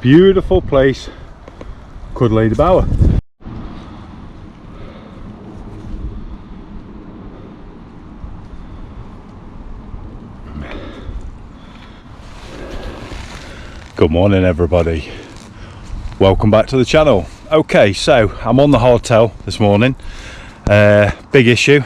beautiful place called Lady Bower. Good morning everybody, welcome back to the channel. Okay, so I'm on the hardtail this morning. Big issue.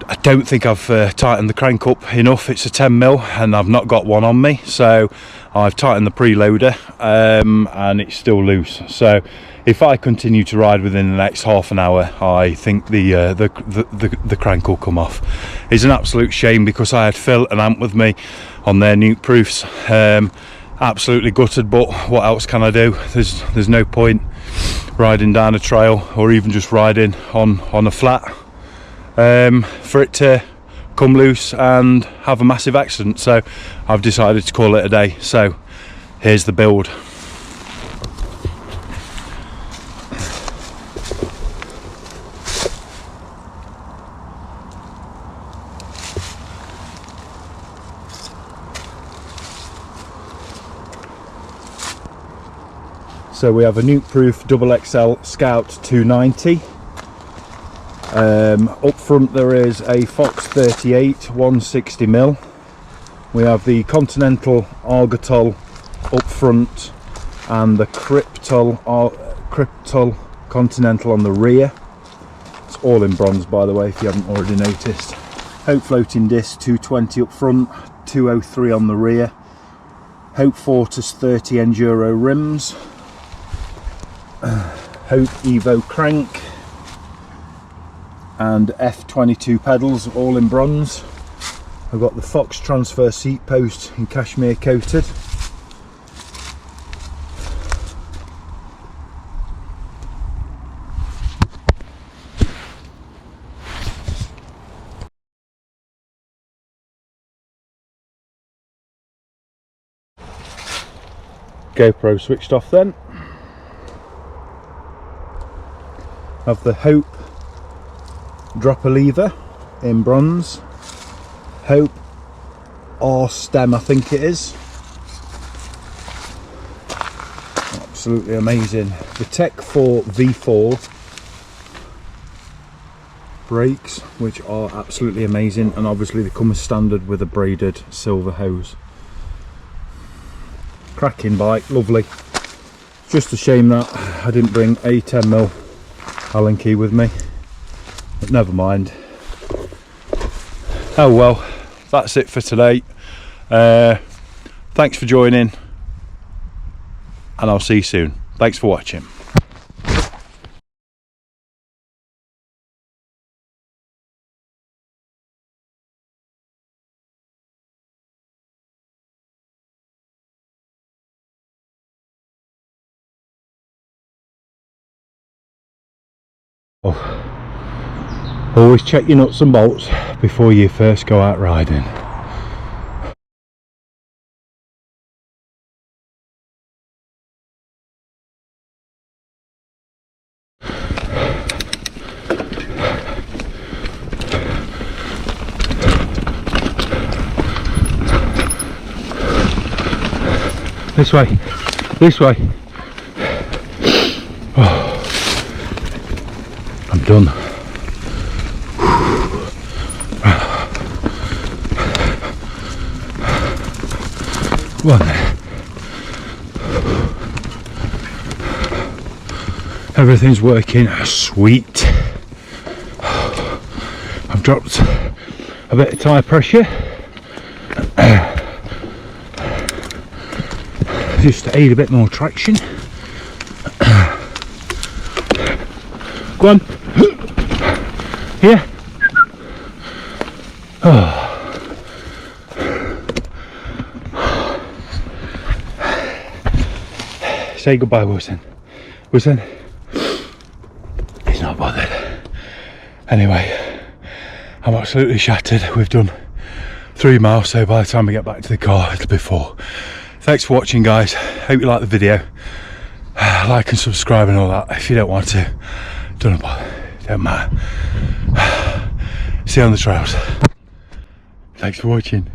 I don't think I've tightened the crank up enough. It's a 10mm and I've not got one on me, so I've tightened the preloader and it's still loose. So if I continue to ride within the next half an hour, I think the crank will come off. It's an absolute shame because I had Phil and Ant with me on their Nukeproofs. Absolutely gutted, but what else can I do? There's no point riding down a trail or even just riding on a flat for it to come loose and have a massive accident. So I've decided to call it a day. So here's the build. So we have a Nukeproof XXL Scout 290. Up front there is a Fox 38 160mm. We have the Continental Argotol up front and the Cryptol Continental on the rear. It's all in bronze, by the way, if you haven't already noticed. Hope floating disc 220 up front, 203 on the rear. Hope Fortus 30 Enduro rims. Hope Evo crank and F22 pedals, all in bronze. I've got the Fox transfer seat post in cashmere coated. GoPro switched off then. Have the Hope dropper lever in bronze. Hope R stem, I think it is. Absolutely amazing. The Tech 4 V4 brakes, which are absolutely amazing, and obviously they come as standard with a braided silver hose. Cracking bike, lovely. Just a shame that I didn't bring a 10mm Allen key with me, but never mind. Oh well, that's it for today. Thanks for joining and I'll see you soon. Thanks for watching. Always check your nuts and bolts before you first go out riding. This way, this way. Oh, I'm done. Come on then. Everything's working sweet. I've dropped a bit of tyre pressure just to aid a bit more traction. Go on. Here. Oh. Say goodbye, Wilson. Wilson. He's not bothered. Anyway, I'm absolutely shattered. We've done 3 miles, so by the time we get back to the car, it'll be 4. Thanks for watching, guys. Hope you like the video. Like and subscribe and all that. If you don't want to, don't matter. See you on the trails. Thanks for watching.